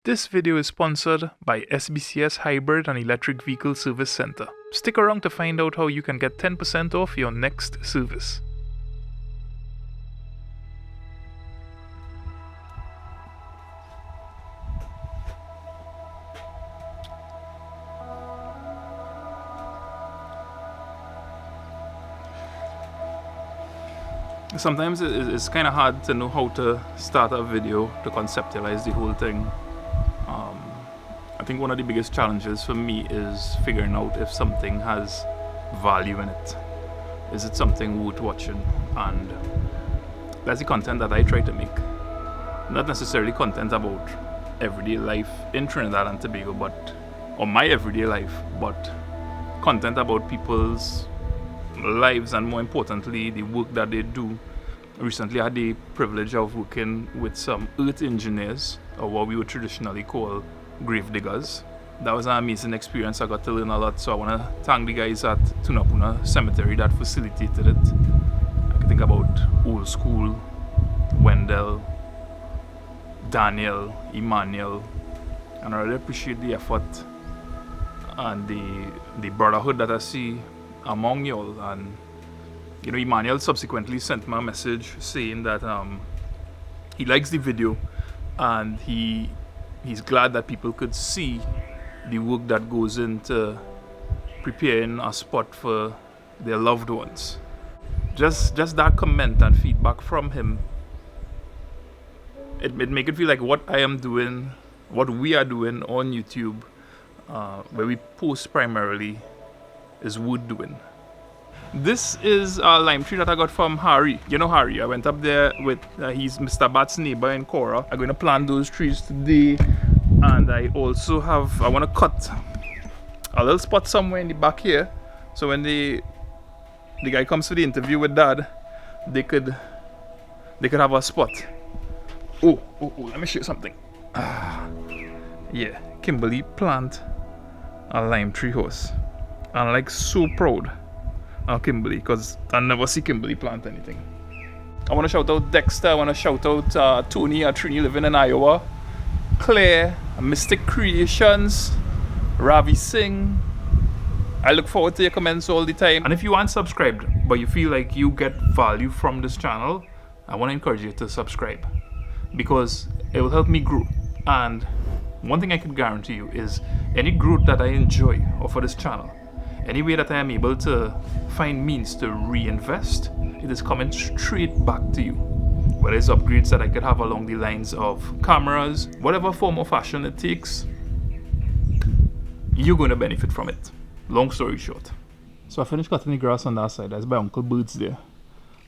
This video is sponsored by SBCS Hybrid and Electric Vehicle Service Center. Stick around to find out how you can get 10% off your next service. Sometimes it's kind of hard to know how to start a video to conceptualize the whole thing. I think one of the biggest challenges for me is figuring out if something has value in it. Is it something worth watching? And that's the content that I try to make. Not necessarily content about everyday life in Trinidad and Tobago, or my everyday life, but content about people's lives and, more importantly, the work that they do. Recently I had the privilege of working with some earth engineers, or what we would traditionally call grave diggers. That was an amazing experience. I got to learn a lot, so I want to thank the guys at Tunapuna Cemetery that facilitated it. I can think about Old School, Wendell, Daniel, Emmanuel, and I really appreciate the effort and the brotherhood that I see among y'all. And you know, Emmanuel subsequently sent me a message saying that he likes the video and he's glad that people could see the work that goes into preparing a spot for their loved ones. Just that comment and feedback from him, it make it feel like what I am doing, what we are doing on YouTube, where we post primarily, is worth doing. This is a lime tree that I got from Harry. You know Harry, I went up there with, he's Mr. Bat's neighbor in Caura. I'm going to plant those trees today. And I also I want to cut a little spot somewhere in the back here. So when the guy comes for the interview with Dad, they could have a spot. Oh, let me show you something. Yeah, Kimberly plant a lime tree house. I'm like so proud of Kimberly, because I never see Kimberly plant anything. I want to shout out Dexter. I want to shout out Tony at Trini living in Iowa, Claire, Mystic Creations, Ravi Singh. I look forward to your comments all the time. And if you aren't subscribed but you feel like you get value from this channel, I want to encourage you to subscribe, because it will help me grow. And one thing I can guarantee you is any growth that I enjoy for this channel, any way that I am able to find means to reinvest, it is coming straight back to you. Whether it's upgrades that I could have along the lines of cameras, whatever form of fashion it takes, you're going to benefit from it. Long story short. So I finished cutting the grass on that side. That's by Uncle Bird's there.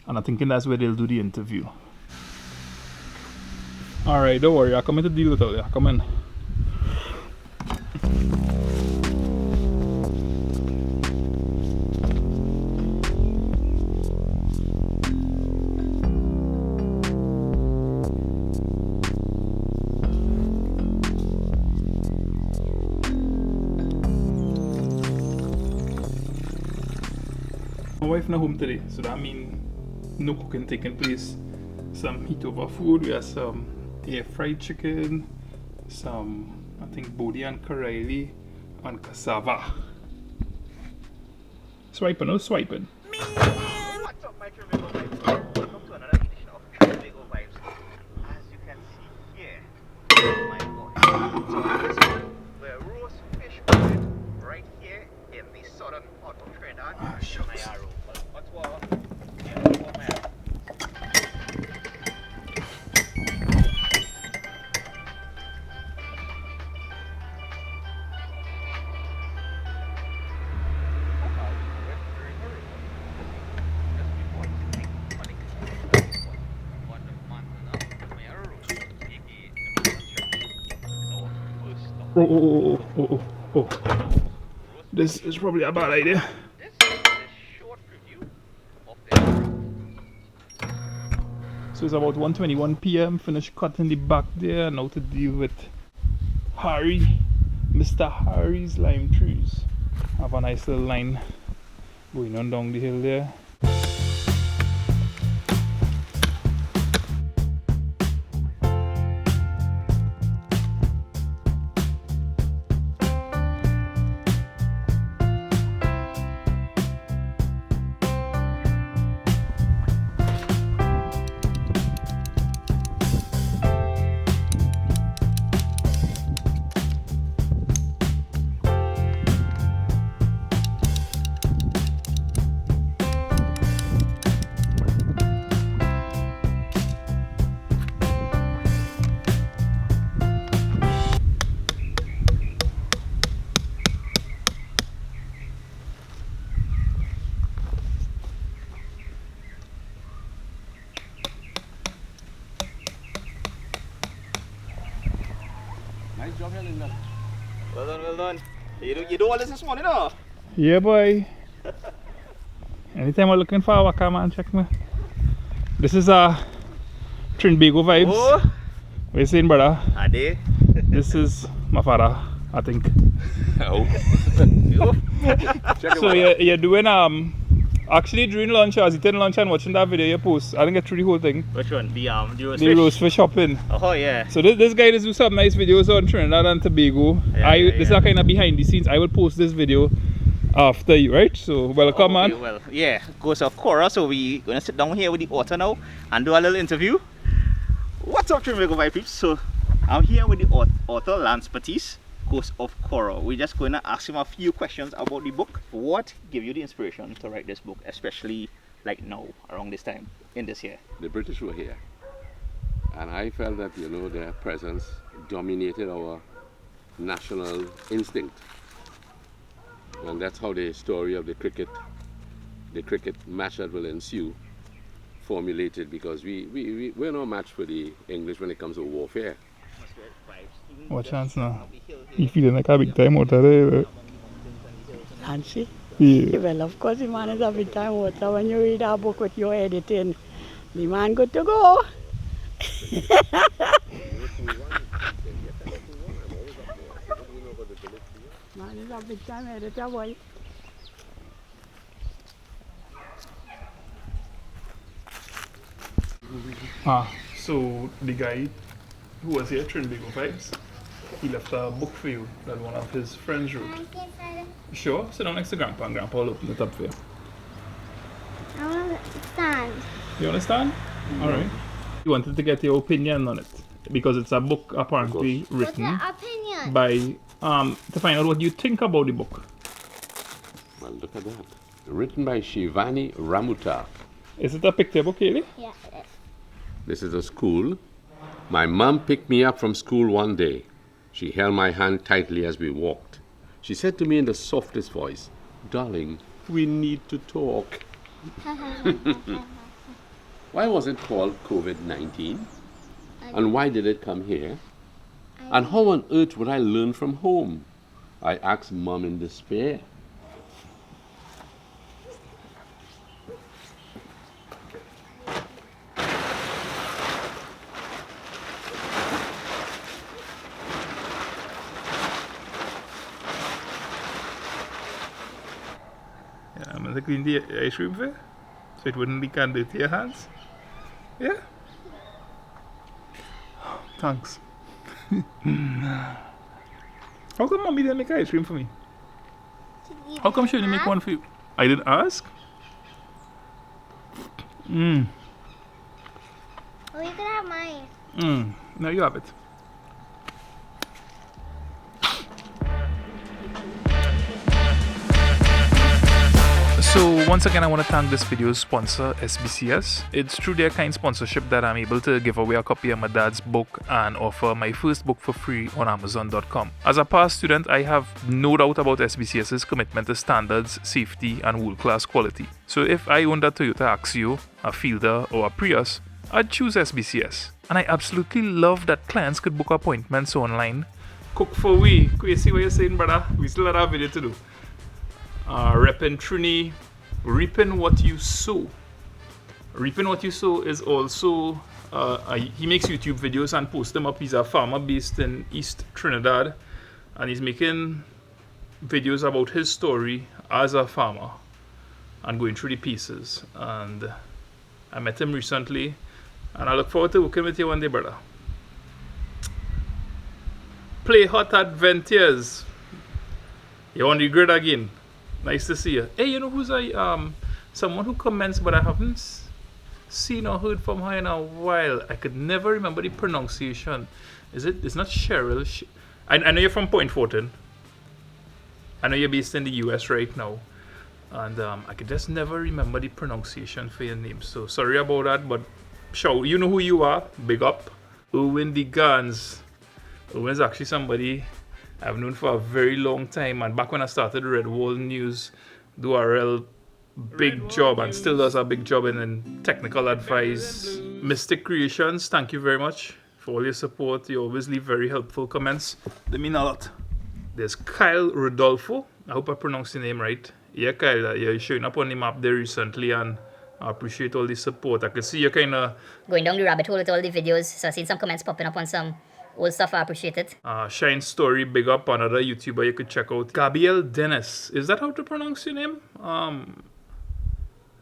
And I'm thinking that's where they'll do the interview. Alright, don't worry. I'll come in to deal with all that. Come in. My wife not home today, so that means no cooking taking place. Some heat over food. We have some air fried chicken, some, I think, bodi and karaili, and cassava. Swiping, no swiping. What's up, my Tobago Vibes? Welcome to another edition of Tobago Vibes. As you can see here, oh my gosh. So this one, we're roast fish cooking right here in the southern part of Trinidad. What's what? Oh. This is probably a bad idea. This is a short review of this. So it's about 1:21 p.m. Finished cutting the back there. Now to deal with Harry, Mr. Harry's lime trees. Have a nice little line going on down the hill there. Nice job, Linda. Well done, well done. You do all this morning, no? Yeah, boy. Anytime I'm looking for a waka, man, check me. This is Trinbago vibes. Oh, What you saying, brother? are they? This is my father, I think. Oh. Check it So out. you're doing actually during lunch, I was eating lunch and watching that video you post. I didn't get through the whole thing. Which one? The roast The fish? roast fish shopping. Oh yeah. So this guy does do some nice videos on Trinidad and Tobago. This is kind of behind the scenes. I will post this video after you, right? So welcome, Okay, man. well, yeah, goes of Caura. So we're gonna sit down here with the author now and do a little interview. What's up, Trinbago Vibe peeps? So I'm here with the author Lance Patisse, host of Caura. We're just going to ask him a few questions about the book. What gave you the inspiration to write this book, especially like now, around this time, in this year? The British were here. And I felt that, you know, their presence dominated our national instinct. And that's how the story of the cricket match that will ensue formulated, because we're no match for the English when it comes to warfare. What chance now? You feeling like a big time out there? Fancy? Yeah. Well, of course, the man is a big time water when you read a book with your editing. The man good to go. Man is a big time editor, boy. So the guy who was here, Trinbago Vibes, he left a book for you that one of his friends wrote. Sure, sit down next to Grandpa and Grandpa will open it up for you. I want to stand. You understand? Alright. You wanted to get your opinion on it because it's a book apparently What's written the opinion? by to find out what you think about the book. Well, look at that. Written by Shivani Ramuta. Is it a picture book, Haley? Yeah. This is a school. My mom picked me up from school one day. She held my hand tightly as we walked. She said to me in the softest voice, "Darling, we need to talk." Why was it called COVID-19? And why did it come here? And how on earth would I learn from home? I asked Mom in despair. Yeah, I'm going to clean the ice cream for you so it wouldn't leak and dirty your hands. Yeah? Thanks. How come Mommy didn't make ice cream for me? How come she didn't make one for you? I didn't ask? Oh, you can have mine. Now you have it. So once again, I want to thank this video's sponsor, SBCS. It's through their kind sponsorship that I'm able to give away a copy of my dad's book and offer my first book for free on Amazon.com. As a past student, I have no doubt about SBCS's commitment to standards, safety, and world-class quality. So if I owned a Toyota Axio, a Fielder, or a Prius, I'd choose SBCS. And I absolutely love that clients could book appointments online. Cook for we. Could you see what you're saying, brother? We still have a video to do. Repping Trini, reaping what you sow. Reaping what you sow is also he makes YouTube videos and posts them up. He's a farmer based in East Trinidad, and he's making videos about his story as a farmer and going through the pieces. And I met him recently, and I look forward to working with you one day, brother. Play Hot Adventures. You on the grid again? Nice to see you. Hey, you know who's someone who comments, but I haven't seen or heard from her in a while. I could never remember the pronunciation. It's not Cheryl. I know you're from Point Fortin. I know you're based in the US right now. And I could just never remember the pronunciation for your name. So sorry about that, but show you know who you are. Big up. Owen the Guns. Owen's actually somebody I've known for a very long time, and back when I started Red Wall News, do a real big job and still does a big job in technical advice. Mystic Creations, thank you very much for all your support. You always leave very helpful comments. They mean a lot. There's Kyle Rodolfo. I hope I pronounced your name right. Yeah, Kyle, you're showing up on the map there recently, and I appreciate all the support. I can see you're kind of going down the rabbit hole with all the videos. So I've seen some comments popping up on some old stuff. I appreciate it. Shine Story, big up, another YouTuber you could check out. Gabriel Dennis. Is that how to pronounce your name?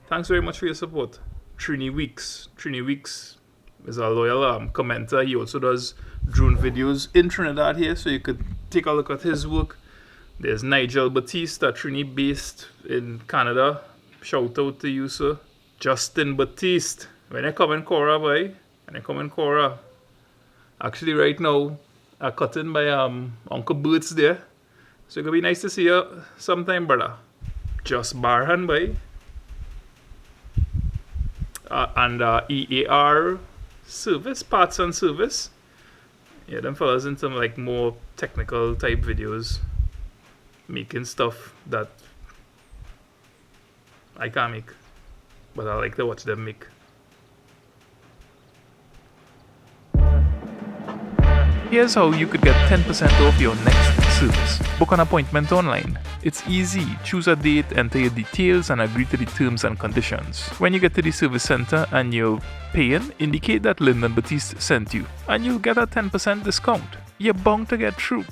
Thanks very much for your support. Trini Weeks. Trini Weeks is a loyal commenter. He also does drone videos in Trinidad here, so you could take a look at his work. There's Nigel Batiste, Trini based in Canada. Shout out to you, sir. Justin Batiste. When I come in Caura, boy. When I come in Caura. Actually, right now, I'm cutting by Uncle Bert's there. So it's going to be nice to see you sometime, brother. Just Barhan, boy. And EAR service, parts and service. Yeah, them fellas in some like more technical type videos. Making stuff that I can't make. But I like to watch them make. Here's how you could get 10% off your next service. Book an appointment online. It's easy. Choose a date, enter your details, and agree to the terms and conditions. When you get to the service center and you're paying, indicate that Lyndon Batiste sent you, and you'll get a 10% discount. You're bound to get through.